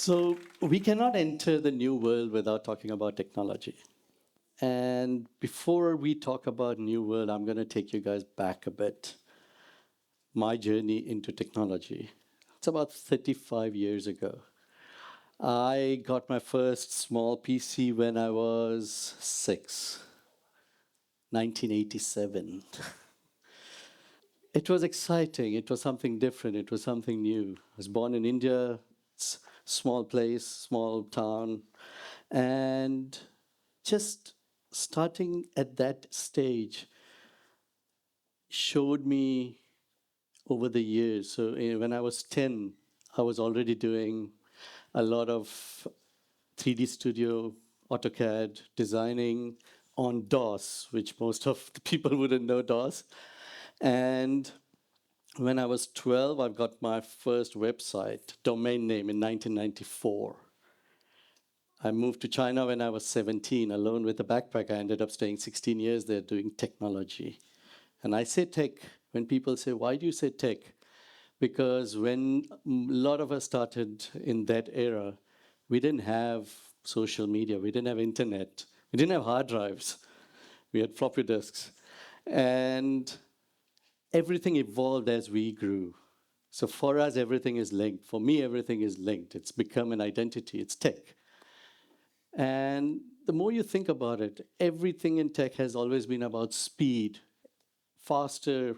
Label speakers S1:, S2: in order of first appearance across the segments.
S1: So we cannot enter the new world without talking about technology. And before we talk about new world, I'm going to take you guys back a bit. My journey into technology. It's about 35 years ago. I got my first small PC when I was 6, 1987. It was exciting. It was something different. It was something new. I was born in India, it's small place, small town, and just starting at that stage showed me over the years. So when I was 10, I was already doing a lot of 3D Studio, AutoCAD, designing on DOS, which most of the people wouldn't know DOS. And when I was 12, I got my first website, domain name in 1994. I moved to China when I was 17, alone with a backpack. I ended up staying 16 years there doing technology. And I say tech, when people say, why do you say tech? Because when a lot of us started in that era, we didn't have social media, we didn't have internet, we didn't have hard drives, we had floppy disks. And everything evolved as we grew. So for us, everything is linked. For me, everything is linked. It's become an identity, it's tech. And the more you think about it, everything in tech has always been about speed, faster,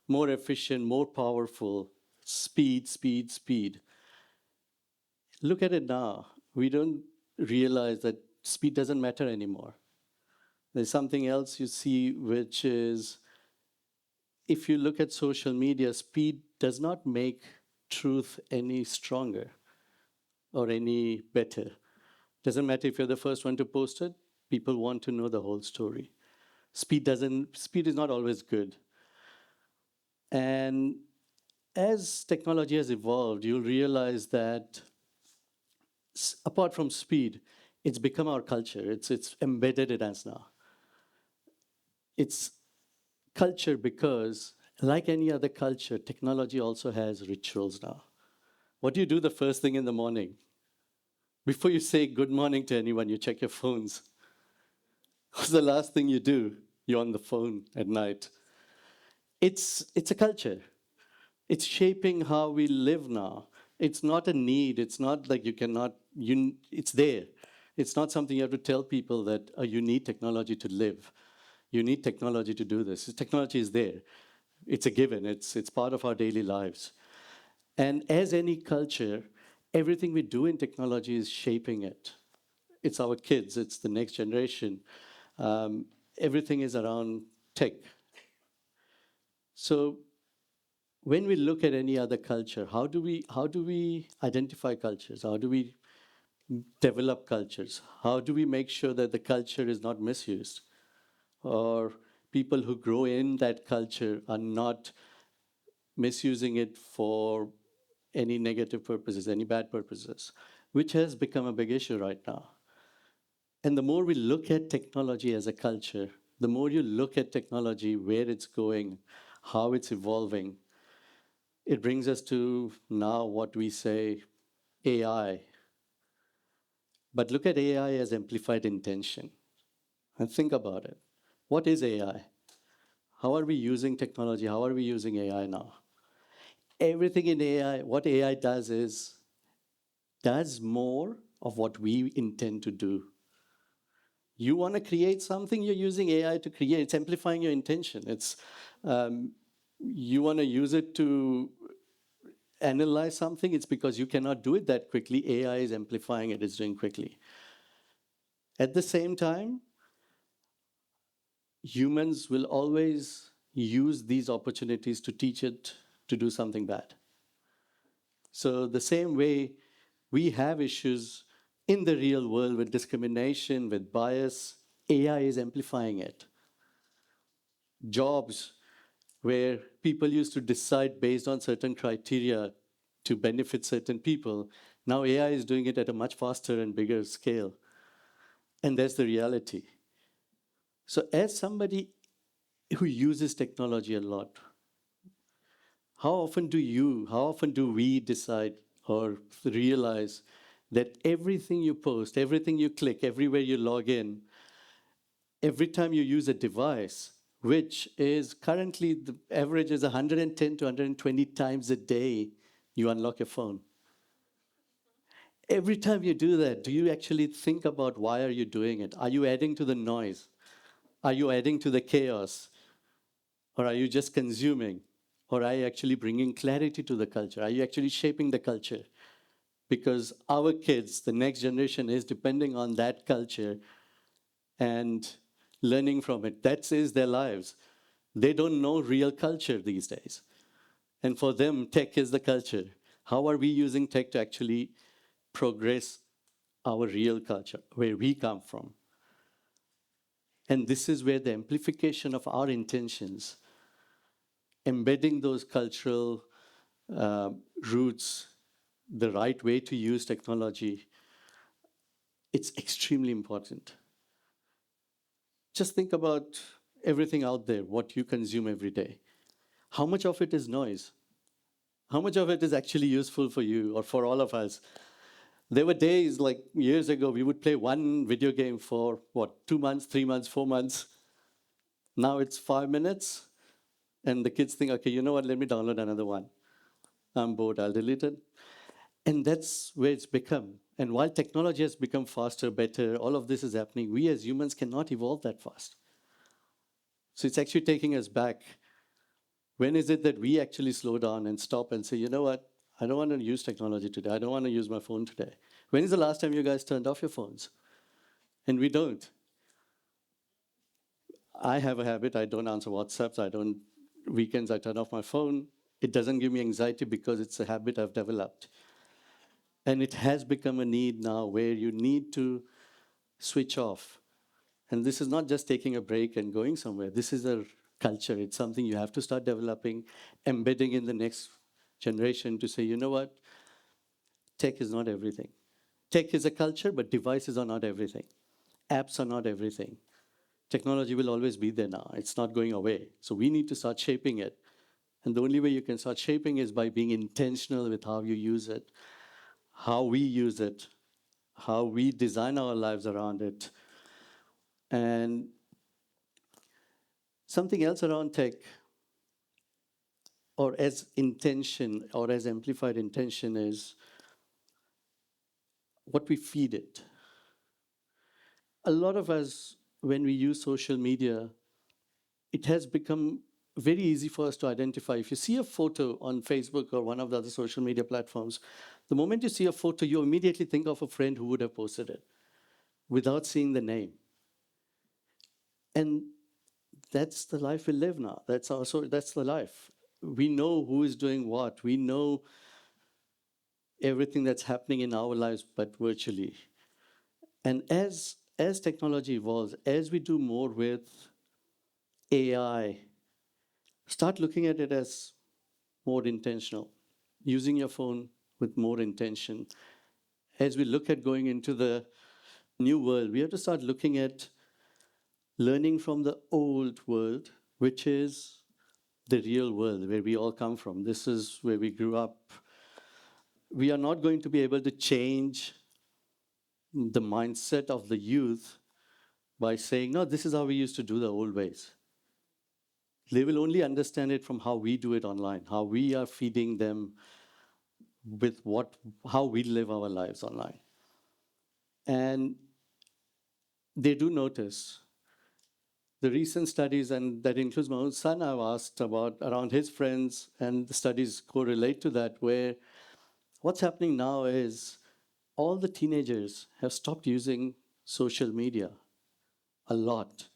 S1: more efficient, more powerful, speed, speed, speed. Look at it now. We don't realize that speed doesn't matter anymore. There's something else you see, which is if you look at social media, speed does not make truth any stronger or any better. Doesn't matter if you're the first one to post it, people want to know the whole story. Speed is not always good. And as technology has evolved, you'll realize that apart from speed, it's become our culture. It's embedded in us now. It's culture because, like any other culture, technology also has rituals now. What do you do the first thing in the morning? Before you say good morning to anyone, you check your phones. What's the last thing you do? You're on the phone at night. It's a culture. It's shaping how we live now. It's not a need. It's not like it's there. It's not something you have to tell people that you need technology to live. You need technology to do this. Technology is there. It's a given. It's part of our daily lives. And as any culture, everything we do in technology is shaping it. It's our kids. It's the next generation. Everything is around tech. So when we look at any other culture, how do we identify cultures? How do we develop cultures? How do we make sure that the culture is not misused? Or people who grow in that culture are not misusing it for any negative purposes, any bad purposes, which has become a big issue right now. And the more we look at technology as a culture, the more you look at technology, where it's going, how it's evolving, it brings us to now what we say AI. But look at AI as amplified intention and think about it. What is AI? How are we using technology? How are we using AI now? Everything in AI, what AI does more of what we intend to do. You want to create something, you're using AI to create. It's amplifying your intention. You want to use it to analyze something, it's because you cannot do it that quickly. AI is amplifying it, it's doing quickly. At the same time, humans will always use these opportunities to teach it to do something bad. So the same way we have issues in the real world with discrimination, with bias, AI is amplifying it. Jobs where people used to decide based on certain criteria to benefit certain people, now AI is doing it at a much faster and bigger scale. And that's the reality. So as somebody who uses technology a lot, how often do we decide or realize that everything you post, everything you click, everywhere you log in, every time you use a device, which is currently the average is 110 to 120 times a day, you unlock your phone. Every time you do that, do you actually think about why are you doing it? Are you adding to the noise? Are you adding to the chaos? Or are you just consuming? Or are you actually bringing clarity to the culture? Are you actually shaping the culture? Because our kids, the next generation, is depending on that culture and learning from it. That is their lives. They don't know real culture these days. And for them, tech is the culture. How are we using tech to actually progress our real culture, where we come from? And this is where the amplification of our intentions, embedding those cultural roots, the right way to use technology, it's extremely important. Just think about everything out there, what you consume every day. How much of it is noise? How much of it is actually useful for you or for all of us? There were days, like years ago, we would play one video game for, what, 2 months, 3 months, 4 months. Now it's 5 minutes, and the kids think, okay, you know what, let me download another one. I'm bored, I'll delete it. And that's where it's become. And while technology has become faster, better, all of this is happening, we as humans cannot evolve that fast. So it's actually taking us back. When is it that we actually slow down and stop and say, you know what, I don't want to use technology today. I don't want to use my phone today. When is the last time you guys turned off your phones? And we don't. I have a habit, I don't answer WhatsApps, weekends I turn off my phone. It doesn't give me anxiety because it's a habit I've developed. And it has become a need now where you need to switch off. And this is not just taking a break and going somewhere. This is a culture. It's something you have to start developing, embedding in the next generation to say, you know what? Tech is not everything. Tech is a culture, but devices are not everything. Apps are not everything. Technology will always be there now. It's not going away. So we need to start shaping it. And the only way you can start shaping is by being intentional with how you use it, how we use it, how we design our lives around it. And something else around tech, or as intention, or as amplified intention, is what we feed it. A lot of us, when we use social media, it has become very easy for us to identify. If you see a photo on Facebook or one of the other social media platforms, the moment you see a photo, you immediately think of a friend who would have posted it without seeing the name. And that's the life we live now. That's the life. We know who is doing what. We know everything that's happening in our lives, but virtually. And as technology evolves, as we do more with AI, start looking at it as more intentional, using your phone with more intention. As we look at going into the new world, we have to start looking at learning from the old world, which is the real world where we all come from. This is where we grew up. We are not going to be able to change the mindset of the youth by saying, no, this is how we used to do the old ways. They will only understand it from how we do it online, how we are feeding them with how we live our lives online. And they do notice. The recent studies, and that includes my own son, I've asked about around his friends, and the studies correlate to that, where what's happening now is all the teenagers have stopped using social media a lot.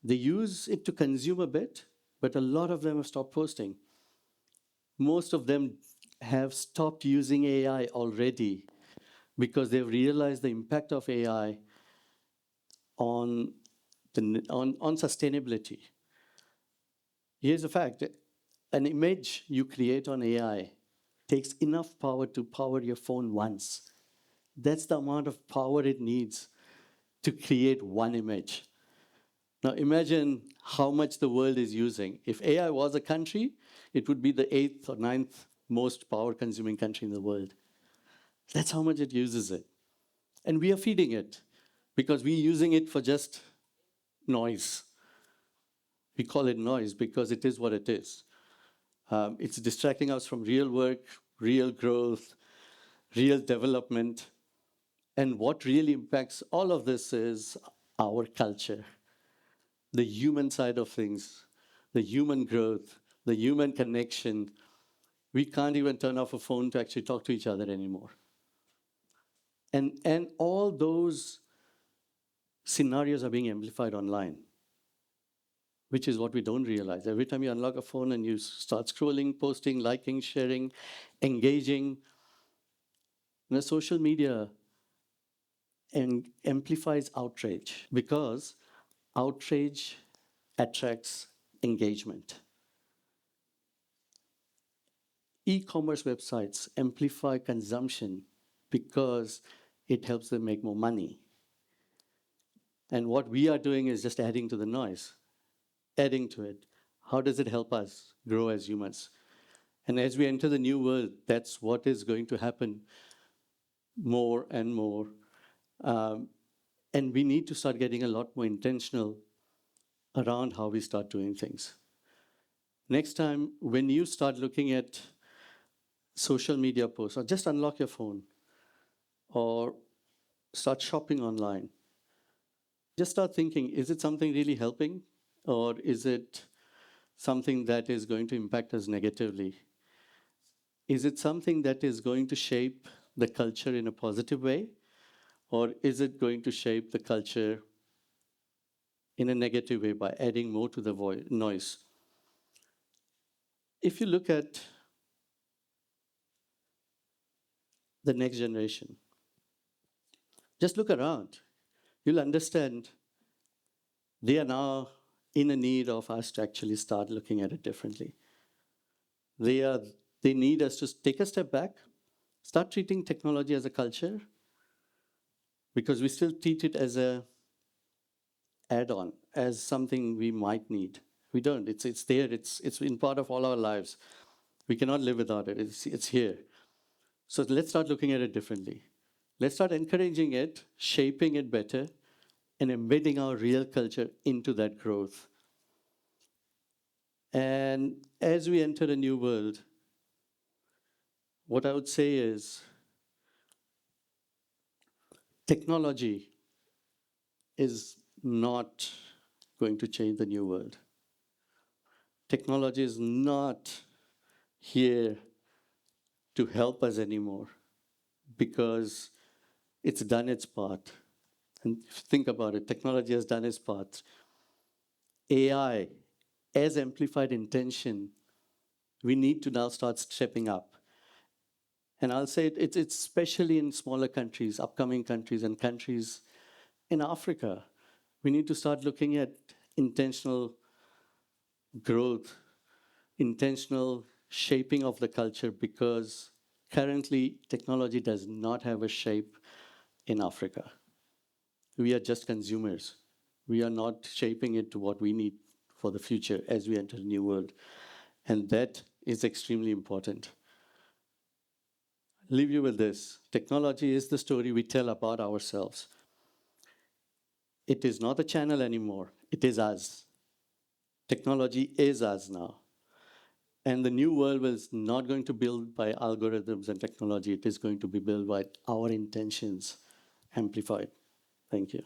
S1: They use it to consume a bit, but a lot of them have stopped posting. Most of them have stopped using AI already because they've realized the impact of AI on sustainability. Here's a fact. An image you create on AI takes enough power to power your phone once. That's the amount of power it needs to create one image. Now imagine how much the world is using. If AI was a country, it would be the 8th or 9th most power-consuming country in the world. That's how much it uses it. And we are feeding it because we're using it for just noise. We call it noise because it is what it is. It's distracting us from real work, real growth, real development. And what really impacts all of this is our culture, the human side of things, the human growth, the human connection. We can't even turn off a phone to actually talk to each other anymore. And all those scenarios are being amplified online, which is what we don't realize. Every time you unlock a phone and you start scrolling, posting, liking, sharing, engaging, social media and amplifies outrage because outrage attracts engagement. E-commerce websites amplify consumption because it helps them make more money. And what we are doing is just adding to the noise, adding to it. How does it help us grow as humans? And as we enter the new world, that's what is going to happen more and more. And we need to start getting a lot more intentional around how we start doing things. Next time, when you start looking at social media posts, or just unlock your phone, or start shopping online, just start thinking, is it something really helping? Or is it something that is going to impact us negatively? Is it something that is going to shape the culture in a positive way? Or is it going to shape the culture in a negative way by adding more to the noise? If you look at the next generation, just look around. You'll understand they are now in a need of us to actually start looking at it differently. They need us to take a step back, start treating technology as a culture, because we still treat it as a add-on, as something we might need. We don't. It's there. It's in part of all our lives. We cannot live without it. It's here. So let's start looking at it differently. Let's start encouraging it, shaping it better, and embedding our real culture into that growth. And as we enter a new world, what I would say is technology is not going to change the new world. Technology is not here to help us anymore because it's done its part. And think about it, technology has done its part. AI, as amplified intention, we need to now start stepping up. And I'll say it's especially in smaller countries, upcoming countries, and countries in Africa. We need to start looking at intentional growth, intentional shaping of the culture, because currently technology does not have a shape in Africa. We are just consumers. We are not shaping it to what we need for the future as we enter a new world. And that is extremely important. Leave you with this. Technology is the story we tell about ourselves. It is not a channel anymore. It is us. Technology is us now. And the new world is not going to build by algorithms and technology. It is going to be built by our intentions amplified. Thank you.